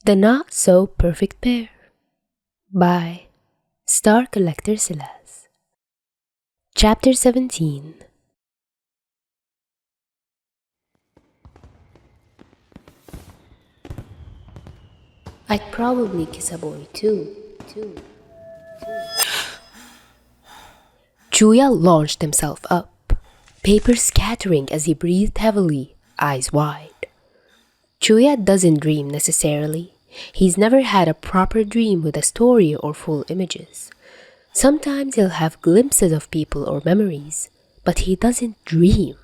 The Not So Perfect Pair by starcollectorsilas. Chapter 17. I'd probably kiss a boy too. Chuya launched himself up, paper scattering as he breathed heavily, eyes wide. Chuya doesn't dream necessarily. He's never had a proper dream with a story or full images. Sometimes he'll have glimpses of people or memories, but he doesn't dream.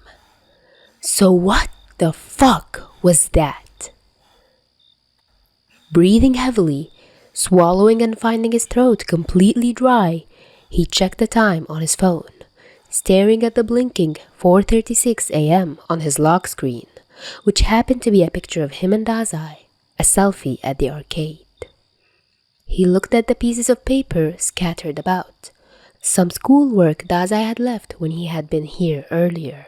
So what the fuck was that? Breathing heavily, swallowing and finding his throat completely dry, he checked the time on his phone, staring at the blinking 4:36 a.m. on his lock screen, which happened to be a picture of him and Dazai, a selfie at the arcade. He looked at the pieces of paper scattered about, some schoolwork Dazai had left when he had been here earlier.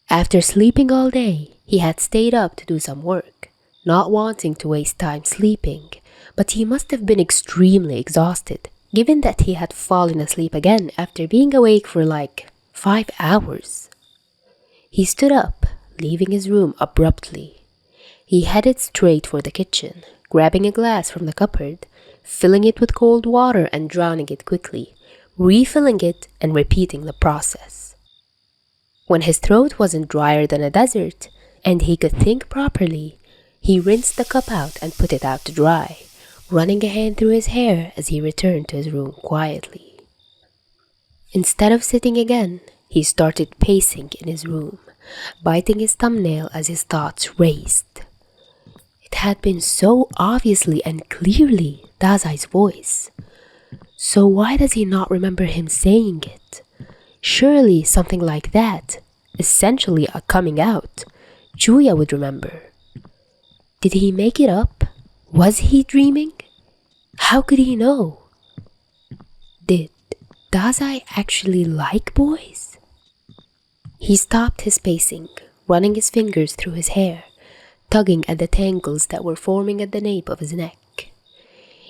After sleeping all day, he had stayed up to do some work, not wanting to waste time sleeping, but he must have been extremely exhausted, given that he had fallen asleep again after being awake for like 5 hours. He stood up, leaving his room abruptly. He headed straight for the kitchen, grabbing a glass from the cupboard, filling it with cold water and drowning it quickly, refilling it and repeating the process. When his throat wasn't drier than a desert, and he could think properly, he rinsed the cup out and put it out to dry, running a hand through his hair as he returned to his room quietly. Instead of sitting again, he started pacing in his room, biting his thumbnail as his thoughts raced. It had been so obviously and clearly Dazai's voice. So why does he not remember him saying it? Surely something like that, essentially a coming out, Chuya would remember. Did he make it up? Was he dreaming? How could he know? Did Dazai actually like boys? He stopped his pacing, running his fingers through his hair, tugging at the tangles that were forming at the nape of his neck.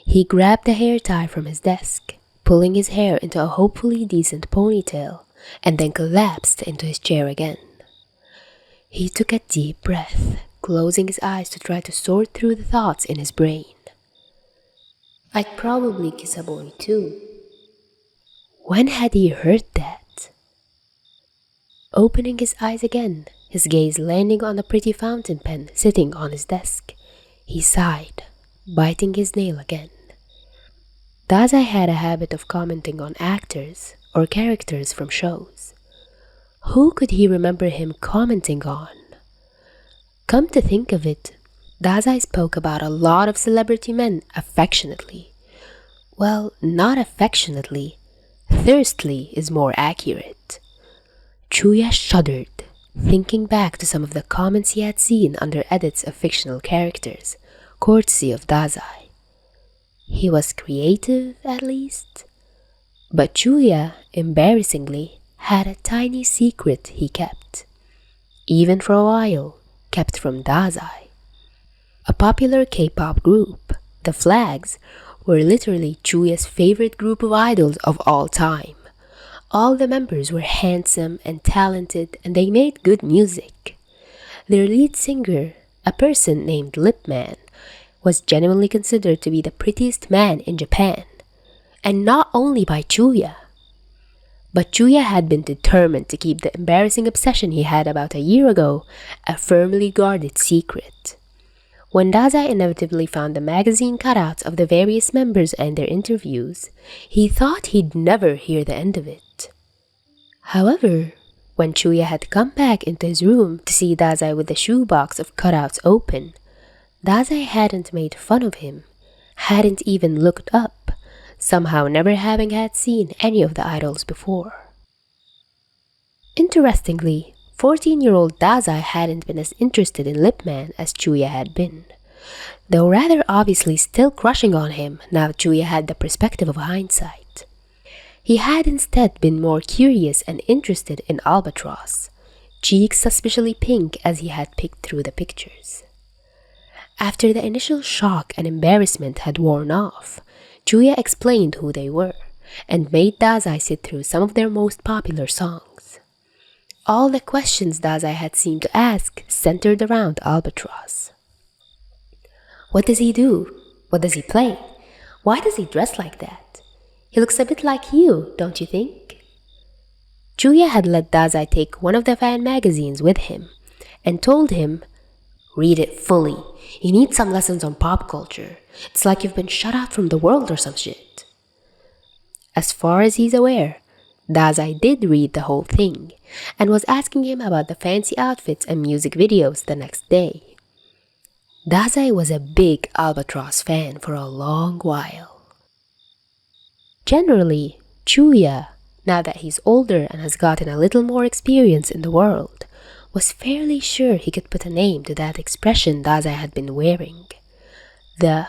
He grabbed a hair tie from his desk, pulling his hair into a hopefully decent ponytail, and then collapsed into his chair again. He took a deep breath, closing his eyes to try to sort through the thoughts in his brain. I'd probably kiss a boy too. When had he heard that? Opening his eyes again, his gaze landing on a pretty fountain pen sitting on his desk, he sighed, biting his nail again. Dazai had a habit of commenting on actors or characters from shows. Who could he remember him commenting on? Come to think of it, Dazai spoke about a lot of celebrity men affectionately. Well, not affectionately. Thirstily is more accurate. Chuya shuddered, thinking back to some of the comments he had seen under edits of fictional characters, courtesy of Dazai. He was creative, at least. But Chuya, embarrassingly, had a tiny secret he kept, even for a while, kept from Dazai. A popular K-pop group, the Flags, were literally Chuya's favorite group of idols of all time. All the members were handsome and talented, and they made good music. Their lead singer, a person named Lip Man, was genuinely considered to be the prettiest man in Japan, and not only by Chuya. But Chuya had been determined to keep the embarrassing obsession he had about a year ago a firmly guarded secret. When Dazai inevitably found the magazine cutouts of the various members and their interviews, he thought he'd never hear the end of it. However, when Chuya had come back into his room to see Dazai with the shoebox of cutouts open, Dazai hadn't made fun of him, hadn't even looked up, somehow never having had seen any of the idols before. Interestingly, 14-year-old Dazai hadn't been as interested in Lip Man as Chuya had been, though rather obviously still crushing on him now Chuya had the perspective of hindsight. He had instead been more curious and interested in Albatross, cheeks suspiciously pink as he had picked through the pictures. After the initial shock and embarrassment had worn off, Julia explained who they were and made Dazai sit through some of their most popular songs. All the questions Dazai had seemed to ask centered around Albatross. What does he do? What does he play? Why does he dress like that? He looks a bit like you, don't you think? Julia had let Dazai take one of the fan magazines with him and told him, "Read it fully. You need some lessons on pop culture. It's like you've been shut out from the world or some shit." As far as he's aware, Dazai did read the whole thing and was asking him about the fancy outfits and music videos the next day. Dazai was a big Albatross fan for a long while. Generally, Chuya, now that he's older and has gotten a little more experience in the world, was fairly sure he could put a name to that expression Dazai had been wearing. The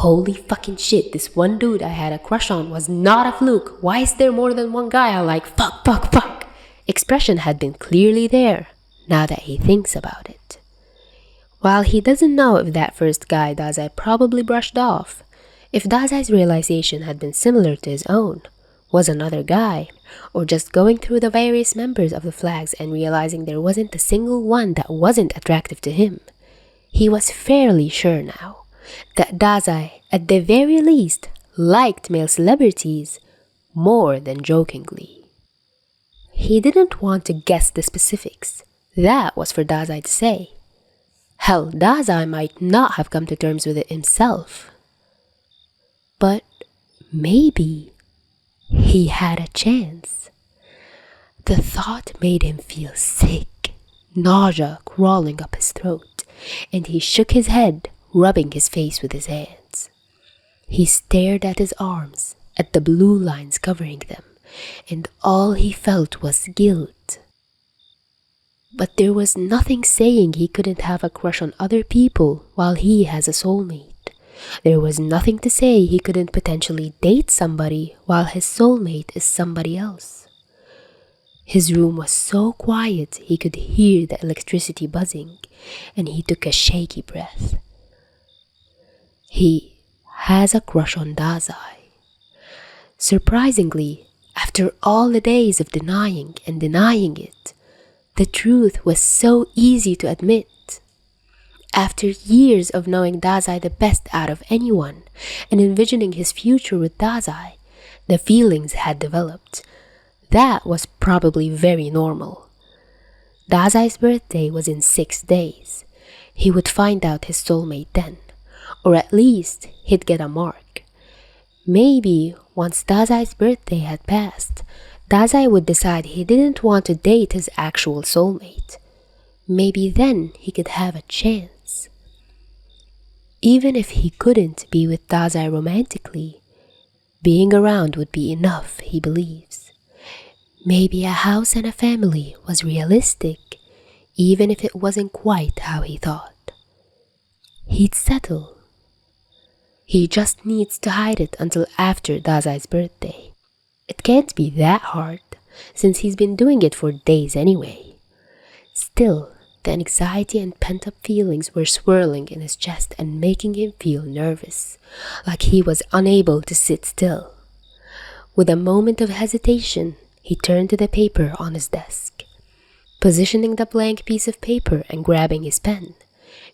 "holy fucking shit, this one dude I had a crush on was not a fluke, why is there more than one guy I like, fuck" expression had been clearly there, now that he thinks about it. While he doesn't know if that first guy Dazai probably brushed off, if Dazai's realization had been similar to his own, was another guy, or just going through the various members of the flags and realizing there wasn't a single one that wasn't attractive to him, he was fairly sure now that Dazai, at the very least, liked male celebrities more than jokingly. He didn't want to guess the specifics. That was for Dazai to say. Hell, Dazai might not have come to terms with it himself. But maybe he had a chance. The thought made him feel sick, nausea crawling up his throat, and he shook his head, rubbing his face with his hands. He stared at his arms, at the blue lines covering them, and all he felt was guilt. But there was nothing saying he couldn't have a crush on other people while he has a soulmate. There was nothing to say he couldn't potentially date somebody while his soulmate is somebody else. His room was so quiet he could hear the electricity buzzing, and he took a shaky breath. He has a crush on Dazai. Surprisingly, after all the days of denying and denying it, the truth was so easy to admit. After years of knowing Dazai the best out of anyone and envisioning his future with Dazai, the feelings had developed. That was probably very normal. Dazai's birthday was in 6 days. He would find out his soulmate then, or at least he'd get a mark. Maybe once Dazai's birthday had passed, Dazai would decide he didn't want to date his actual soulmate. Maybe then he could have a chance. Even if he couldn't be with Dazai romantically, being around would be enough, he believes. Maybe a house and a family was realistic, even if it wasn't quite how he thought. He'd settle. He just needs to hide it until after Dazai's birthday. It can't be that hard, since he's been doing it for days anyway. Still, the anxiety and pent-up feelings were swirling in his chest and making him feel nervous, like he was unable to sit still. With a moment of hesitation, he turned to the paper on his desk. Positioning the blank piece of paper and grabbing his pen,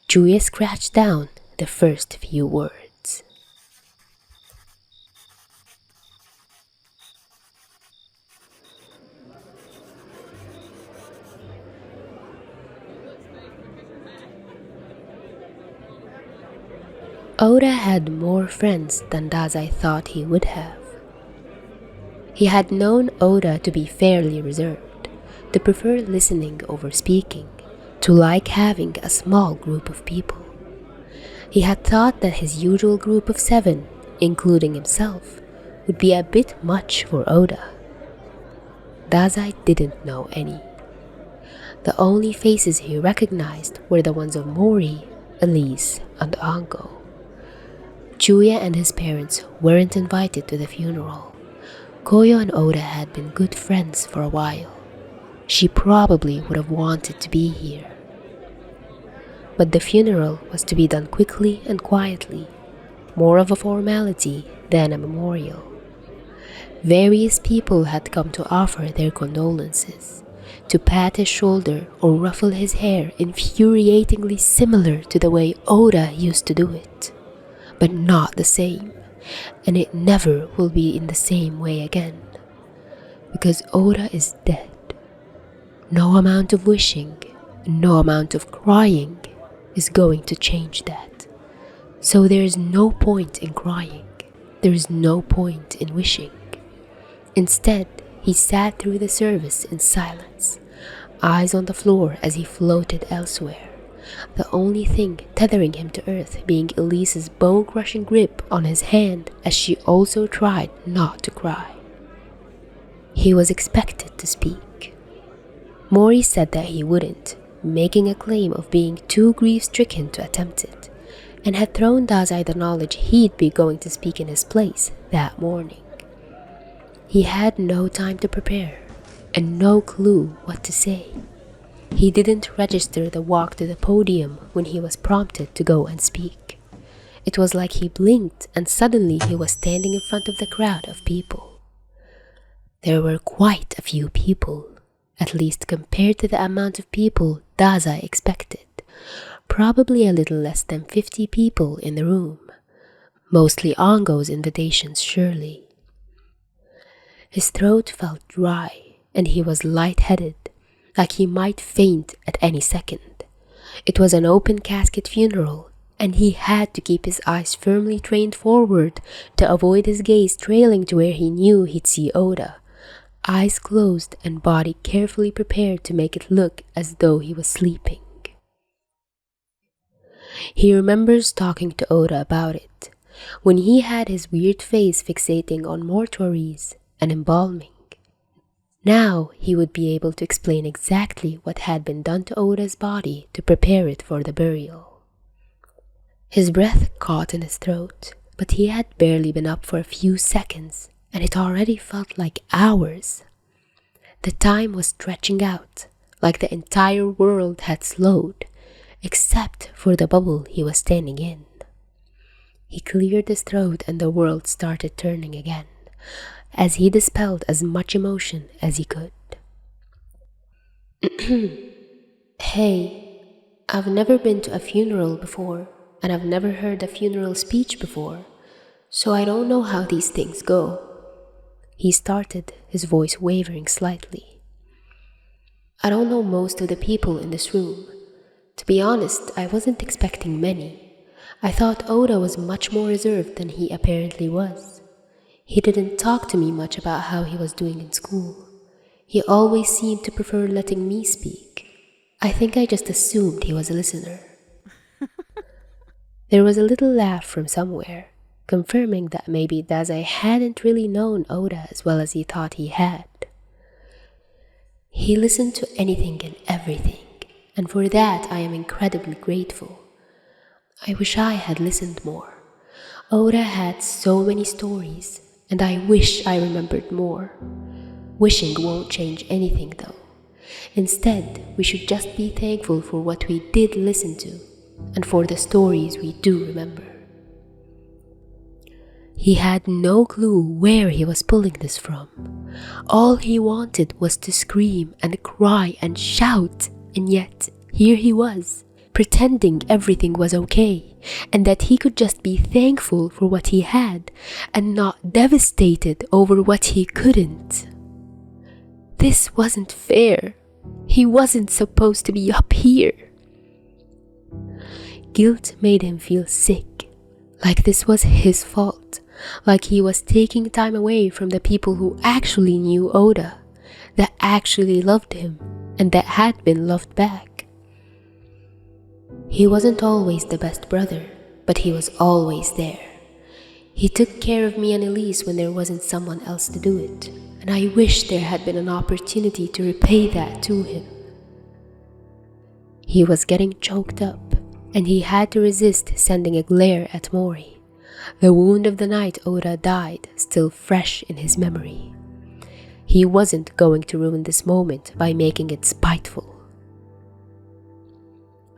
Julia scratched down the first few words. Oda had more friends than Dazai thought he would have. He had known Oda to be fairly reserved, to prefer listening over speaking, to like having a small group of people. He had thought that his usual group of 7, including himself, would be a bit much for Oda. Dazai didn't know any. The only faces he recognized were the ones of Mori, Elise, and Ango. Chuya and his parents weren't invited to the funeral. Koyo and Oda had been good friends for a while. She probably would have wanted to be here. but the funeral was to be done quickly and quietly, more of a formality than a memorial. Various people had come to offer their condolences, to pat his shoulder or ruffle his hair infuriatingly similar to the way Oda used to do it, but not the same, and it never will be in the same way again, because Oda is dead. No amount of wishing, no amount of crying is going to change that. So there is no point in crying, there is no point in wishing. Instead, he sat through the service in silence, eyes on the floor as he floated elsewhere, the only thing tethering him to earth being Elise's bone-crushing grip on his hand as she also tried not to cry. He was expected to speak. Mori said that he wouldn't, making a claim of being too grief-stricken to attempt it, and had thrown Dazai the knowledge he'd be going to speak in his place that morning. He had no time to prepare, and no clue what to say. He didn't register the walk to the podium when he was prompted to go and speak. It was like he blinked and suddenly he was standing in front of the crowd of people. There were quite a few people, at least compared to the amount of people Dazai expected. Probably a little less than 50 people in the room. Mostly Ongo's invitations, surely. His throat felt dry, and he was lightheaded, like he might faint at any second. It was an open casket funeral, and he had to keep his eyes firmly trained forward to avoid his gaze trailing to where he knew he'd see Oda, eyes closed and body carefully prepared to make it look as though he was sleeping. He remembers talking to Oda about it, when he had his weird face fixating on mortuaries and embalming. Now he would be able to explain exactly what had been done to Oda's body to prepare it for the burial. His breath caught in his throat, but he had barely been up for a few seconds, and it already felt like hours. The time was stretching out, like the entire world had slowed, except for the bubble he was standing in. He cleared his throat and the world started turning again, as he dispelled as much emotion as he could. Hey, I've never been to a funeral before, and I've never heard a funeral speech before, so I don't know how these things go. He started, his voice wavering slightly. I don't know most of the people in this room. To be honest, I wasn't expecting many. I thought Oda was much more reserved than he apparently was. He didn't talk to me much about how he was doing in school. He always seemed to prefer letting me speak. I think I just assumed he was a listener. There was a little laugh from somewhere, confirming that maybe Dazai hadn't really known Oda as well as he thought he had. He listened to anything and everything, and for that I am incredibly grateful. I wish I had listened more. Oda had so many stories, and I wish I remembered more. Wishing won't change anything though. Instead, we should just be thankful for what we did listen to, and for the stories we do remember. He had no clue where he was pulling this from. All he wanted was to scream and cry and shout, and yet here he was, pretending everything was okay, and that he could just be thankful for what he had, and not devastated over what he couldn't. This wasn't fair. He wasn't supposed to be up here. Guilt made him feel sick, like this was his fault, like he was taking time away from the people who actually knew Oda, that actually loved him, and that had been loved back. He wasn't always the best brother, but he was always there. He took care of me and Elise when there wasn't someone else to do it, and I wish there had been an opportunity to repay that to him. He was getting choked up, and he had to resist sending a glare at Mori, the wound of the night Oda died still fresh in his memory. He wasn't going to ruin this moment by making it spiteful.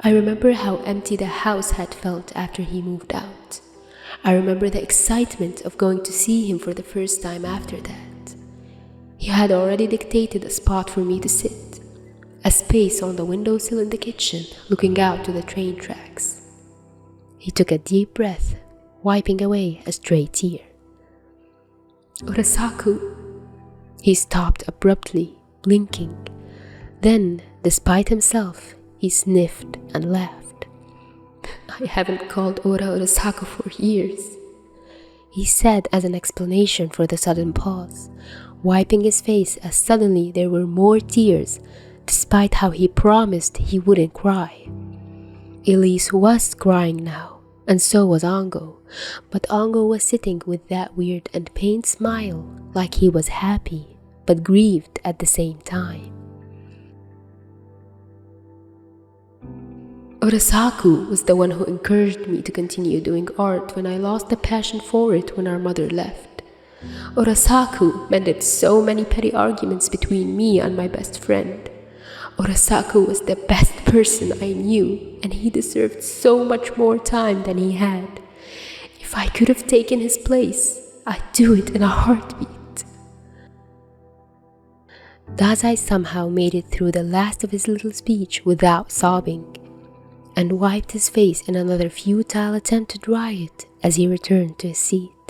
I remember how empty the house had felt after he moved out. I remember the excitement of going to see him for the first time after that. He had already dictated a spot for me to sit, a space on the windowsill in the kitchen looking out to the train tracks. He took a deep breath, wiping away a stray tear. "Urasaku." He stopped abruptly, blinking. Then, despite himself, he sniffed and laughed. "I haven't called Ora Urasaku for years," he said as an explanation for the sudden pause, wiping his face as suddenly there were more tears, despite how he promised he wouldn't cry. Elise was crying now, and so was Ango, but Ango was sitting with that weird and pained smile, like he was happy, but grieved at the same time. Urasaku was the one who encouraged me to continue doing art when I lost the passion for it when our mother left. Urasaku mended so many petty arguments between me and my best friend. Urasaku was the best person I knew, and he deserved so much more time than he had. If I could have taken his place, I'd do it in a heartbeat. Dazai somehow made it through the last of his little speech without sobbing, and wiped his face in another futile attempt to dry it as he returned to his seat,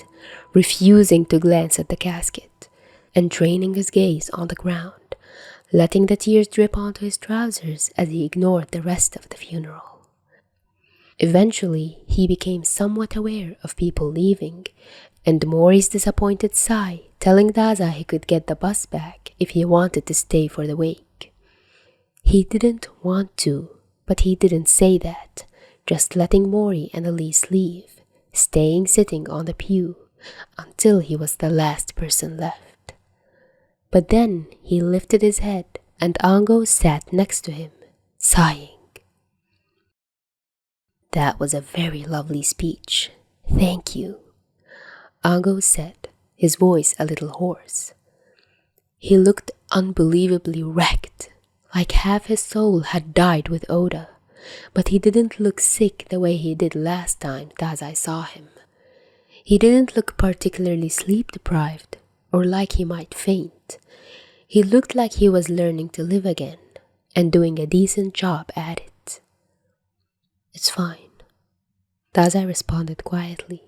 refusing to glance at the casket, and training his gaze on the ground, letting the tears drip onto his trousers as he ignored the rest of the funeral. Eventually, he became somewhat aware of people leaving, and Mori's disappointed sigh telling Daza he could get the bus back if he wanted to stay for the wake. He didn't want to, but he didn't say that, just letting Mori and Elise leave, staying sitting on the pew until he was the last person left. But then he lifted his head and Ango sat next to him, sighing. "That was a very lovely speech. Thank you," Ango said, his voice a little hoarse. He looked unbelievably wrecked, like half his soul had died with Oda, but he didn't look sick the way he did last time Dazai saw him. He didn't look particularly sleep-deprived or like he might faint. He looked like he was learning to live again and doing a decent job at it. "It's fine," Dazai responded quietly.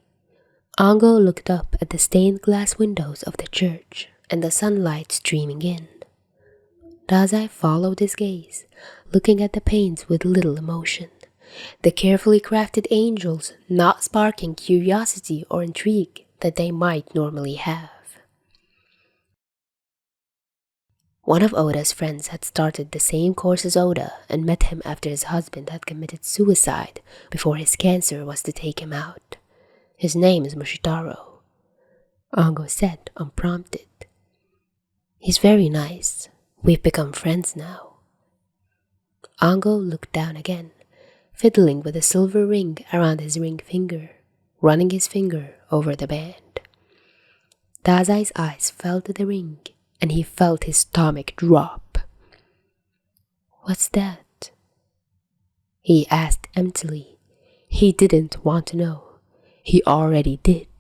Ango looked up at the stained glass windows of the church and the sunlight streaming in. Dazai followed his gaze, looking at the paintings with little emotion, the carefully crafted angels not sparking curiosity or intrigue that they might normally have. One of Oda's friends had started the same course as Oda and met him after his husband had committed suicide before his cancer was to take him out. His name is Mushitaro, Ango said unprompted. "He's very nice. We've become friends now." Ango looked down again, fiddling with a silver ring around his ring finger, running his finger over the band. Dazai's eyes fell to the ring, and he felt his stomach drop. "What's that?" he asked emptily. He didn't want to know. He already did.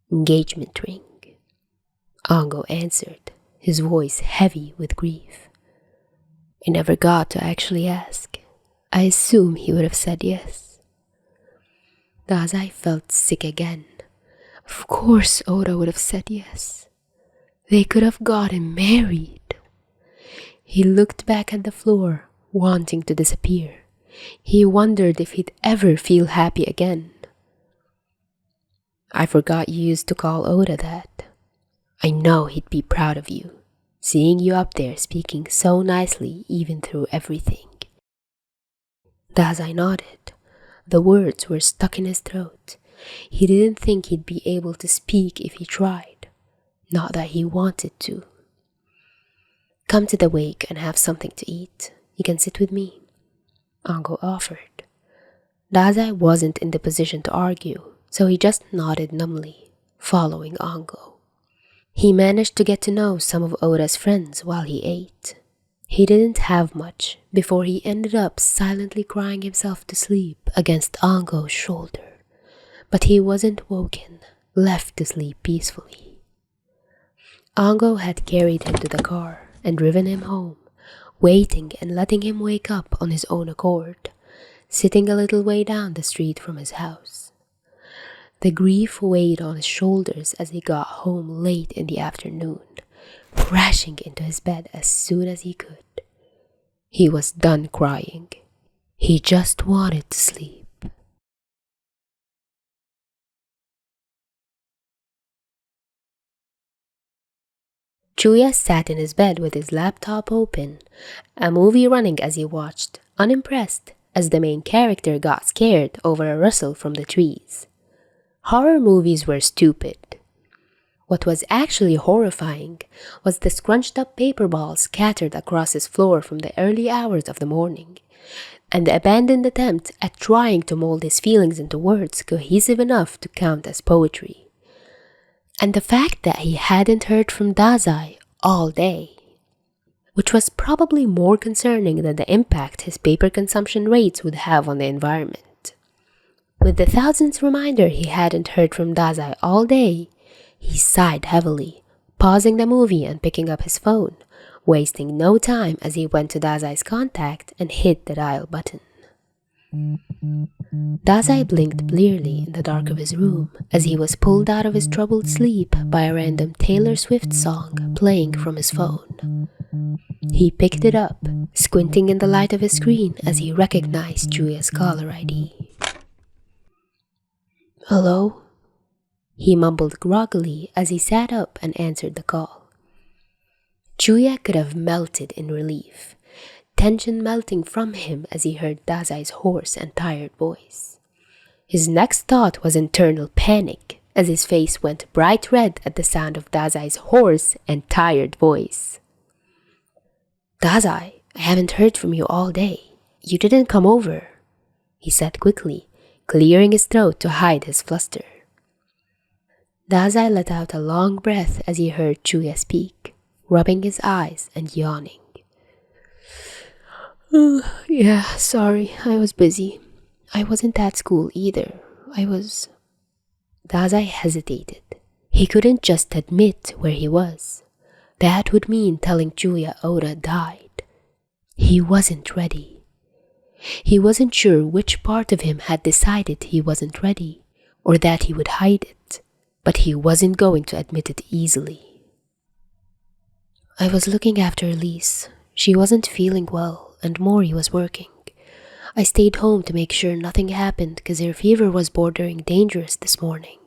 "Engagement ring," Ango answered, his voice heavy with grief. "I never got to actually ask. I assume he would have said yes." Dazai felt sick again. Of course Oda would have said yes. They could have gotten married. He looked back at the floor, wanting to disappear. He wondered if he'd ever feel happy again. "I forgot you used to call Oda that. I know he'd be proud of you, seeing you up there speaking so nicely even through everything." Dazai nodded. The words were stuck in his throat. He didn't think he'd be able to speak if he tried. Not that he wanted to. "Come to the wake and have something to eat. You can sit with me," Ango offered. Dazai wasn't in the position to argue, so he just nodded numbly, following Ango. He managed to get to know some of Oda's friends while he ate. He didn't have much before he ended up silently crying himself to sleep against Ango's shoulder. But he wasn't woken, left to sleep peacefully. Ango had carried him to the car and driven him home, waiting and letting him wake up on his own accord, sitting a little way down the street from his house. The grief weighed on his shoulders as he got home late in the afternoon, crashing into his bed as soon as he could. He was done crying. He just wanted to sleep. Chuya sat in his bed with his laptop open, a movie running as he watched, unimpressed, as the main character got scared over a rustle from the trees. Horror movies were stupid. What was actually horrifying was the scrunched up paper balls scattered across his floor from the early hours of the morning, and the abandoned attempt at trying to mold his feelings into words cohesive enough to count as poetry. And the fact that he hadn't heard from Dazai all day, which was probably more concerning than the impact his paper consumption rates would have on the environment. With the thousandth reminder he hadn't heard from Dazai all day, he sighed heavily, pausing the movie and picking up his phone, wasting no time as he went to Dazai's contact and hit the dial button. Dazai blinked blearily in the dark of his room as he was pulled out of his troubled sleep by a random Taylor Swift song playing from his phone. He picked it up, squinting in the light of his screen as he recognized Chuya's caller ID. "Hello?" he mumbled groggily as he sat up and answered the call. Chuya could have melted in relief, tension melting from him as he heard Dazai's hoarse and tired voice. His next thought was internal panic as his face went bright red at the sound of Dazai's hoarse and tired voice. "Dazai, I haven't heard from you all day. You didn't come over," he said quickly, clearing his throat to hide his fluster. Dazai let out a long breath as he heard Chuya speak, rubbing his eyes and yawning. "Yeah, sorry, I was busy. I wasn't at school either. Dazai hesitated. He couldn't just admit where he was. That would mean telling Chuya Oda died. He wasn't ready. He wasn't sure which part of him had decided he wasn't ready, or that he would hide it, but he wasn't going to admit it easily. "I was looking after Elise. She wasn't feeling well, and Mori was working. I stayed home to make sure nothing happened because her fever was bordering dangerous this morning.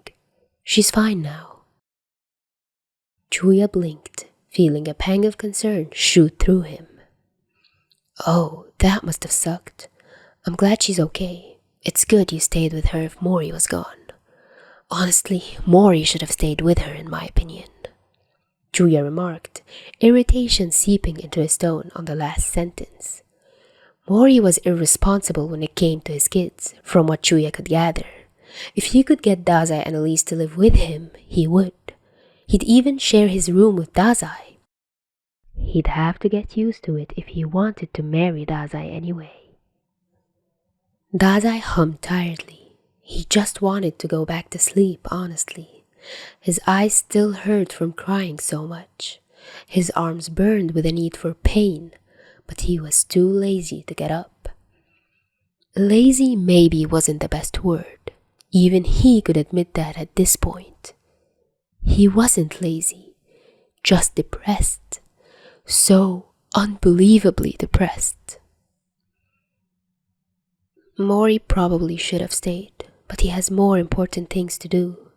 She's fine now." Chuya blinked, feeling a pang of concern shoot through him. "Oh, that must have sucked. I'm glad she's okay. It's good you stayed with her if Mori was gone. Honestly, Mori should have stayed with her in my opinion," Chuya remarked, irritation seeping into his tone on the last sentence. Mori was irresponsible when it came to his kids, from what Chuya could gather. If he could get Dazai and Elise to live with him, he would. He'd even share his room with Dazai. He'd have to get used to it if he wanted to marry Dazai anyway. Dazai hummed tiredly. He just wanted to go back to sleep, honestly. His eyes still hurt from crying so much. His arms burned with a need for pain, but he was too lazy to get up. Lazy maybe wasn't the best word. Even he could admit that at this point. He wasn't lazy, just depressed. So unbelievably depressed. Mori probably should have stayed, but he has more important things to do.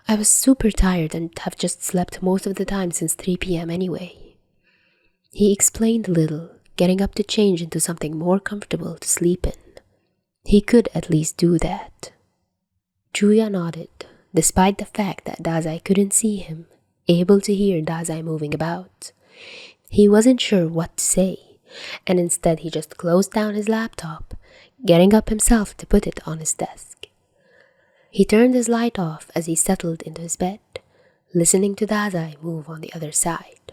I was super tired and have just slept most of the time since 3 p.m. anyway. He explained a little, getting up to change into something more comfortable to sleep in. He could at least do that. Chuya nodded, despite the fact that Dazai couldn't see him, able to hear Dazai moving about. He wasn't sure what to say, and instead he just closed down his laptop, getting up himself to put it on his desk. He turned his light off as he settled into his bed, listening to Dazai move on the other side.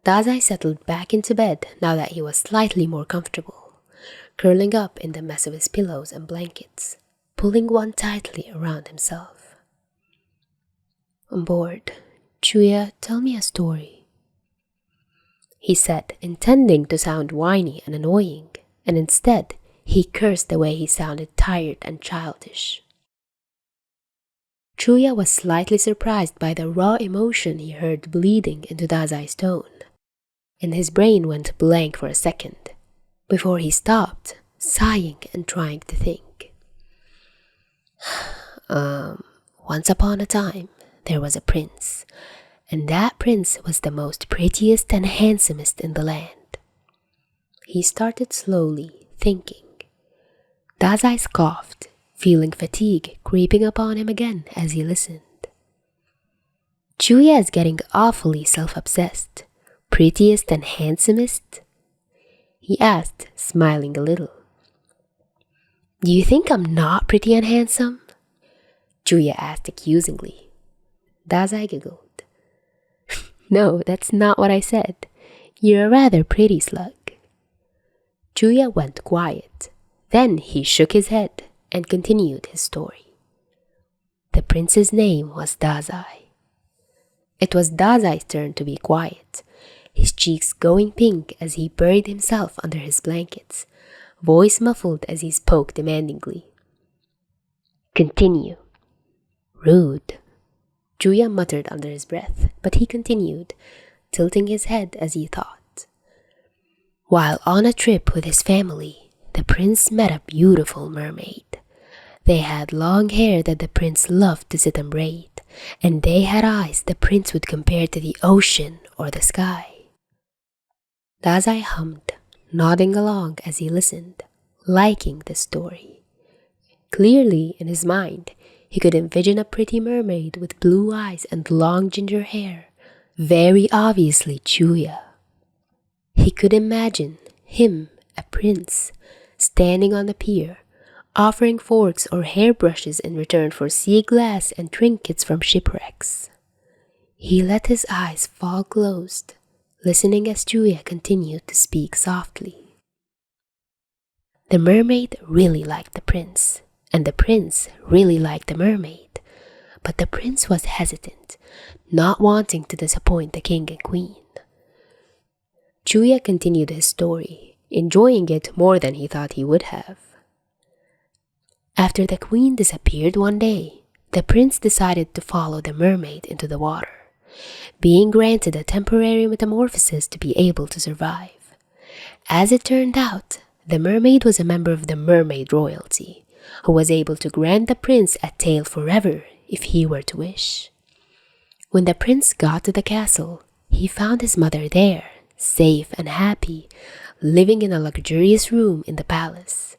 Dazai settled back into bed now that he was slightly more comfortable, curling up in the mess of his pillows and blankets, pulling one tightly around himself. "I'm bored. Chuya, tell me a story," he said, intending to sound whiny and annoying, and instead he cursed the way he sounded tired and childish. Chuya was slightly surprised by the raw emotion he heard bleeding into Dazai's tone, and his brain went blank for a second, before he stopped, sighing and trying to think. Once upon a time, there was a prince, and that prince was the most prettiest and handsomest in the land. He started slowly, thinking. Dazai scoffed, feeling fatigue creeping upon him again as he listened. "Chuya is getting awfully self-obsessed. Prettiest and handsomest?" he asked, smiling a little. "Do you think I'm not pretty and handsome?" Chuya asked accusingly. Dazai giggled. "No, that's not what I said. You're a rather pretty slug." Chuya went quiet. Then he shook his head and continued his story. The prince's name was Dazai. It was Dazai's turn to be quiet, his cheeks going pink as he buried himself under his blankets, voice muffled as he spoke demandingly. "Continue." "Rude," Chuya muttered under his breath, but he continued, tilting his head as he thought. While on a trip with his family, the prince met a beautiful mermaid. They had long hair that the prince loved to sit and braid, and they had eyes the prince would compare to the ocean or the sky. Dazai hummed, nodding along as he listened, liking the story. Clearly, in his mind, he could envision a pretty mermaid with blue eyes and long ginger hair, very obviously Chuya. He could imagine him, a prince, standing on the pier, offering forks or hairbrushes in return for sea glass and trinkets from shipwrecks. He let his eyes fall closed, listening as Chuya continued to speak softly. The mermaid really liked the prince, and the prince really liked the mermaid, but the prince was hesitant, not wanting to disappoint the king and queen. Chuya continued his story, enjoying it more than he thought he would have. After the queen disappeared one day, the prince decided to follow the mermaid into the water, being granted a temporary metamorphosis to be able to survive. As it turned out, the mermaid was a member of the mermaid royalty, who was able to grant the prince a tail forever if he were to wish. When the prince got to the castle, he found his mother there, safe and happy, living in a luxurious room in the palace.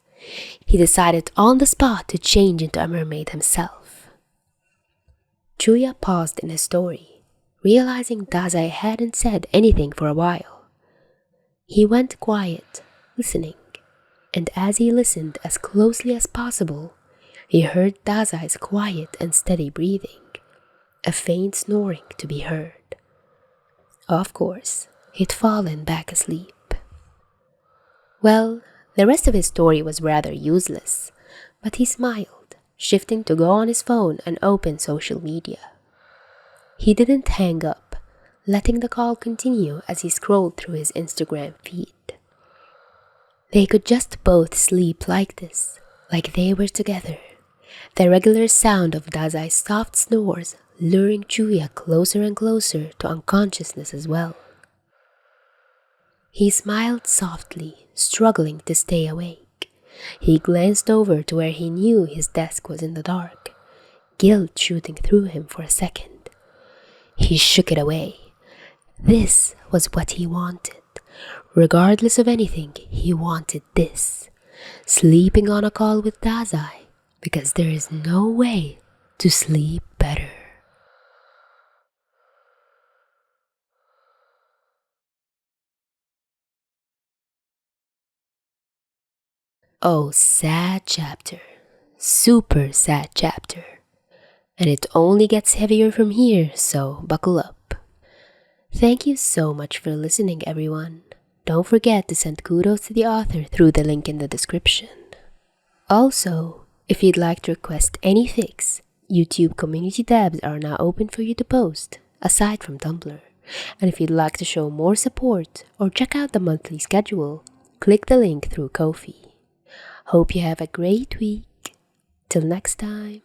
He decided on the spot to change into a mermaid himself. Chuya paused in his story, realizing Dazai hadn't said anything for a while. He went quiet, listening, and as he listened as closely as possible, he heard Dazai's quiet and steady breathing, a faint snoring to be heard. Of course, he'd fallen back asleep. Well, the rest of his story was rather useless, but he smiled, shifting to go on his phone and open social media. He didn't hang up, letting the call continue as he scrolled through his Instagram feed. They could just both sleep like this, like they were together. The regular sound of Dazai's soft snores luring Chuya closer and closer to unconsciousness as well. He smiled softly, struggling to stay awake. He glanced over to where he knew his desk was in the dark, guilt shooting through him for a second. He shook it away. This was what he wanted. Regardless of anything, he wanted this. Sleeping on a call with Dazai, because there is no way to sleep better. Oh, sad chapter. Super sad chapter. And it only gets heavier from here, so buckle up. Thank you so much for listening, everyone. Don't forget to send kudos to the author through the link in the description. Also, if you'd like to request any fics, YouTube community tabs are now open for you to post, aside from Tumblr. And if you'd like to show more support or check out the monthly schedule, click the link through Ko-fi. Hope you have a great week. Till next time.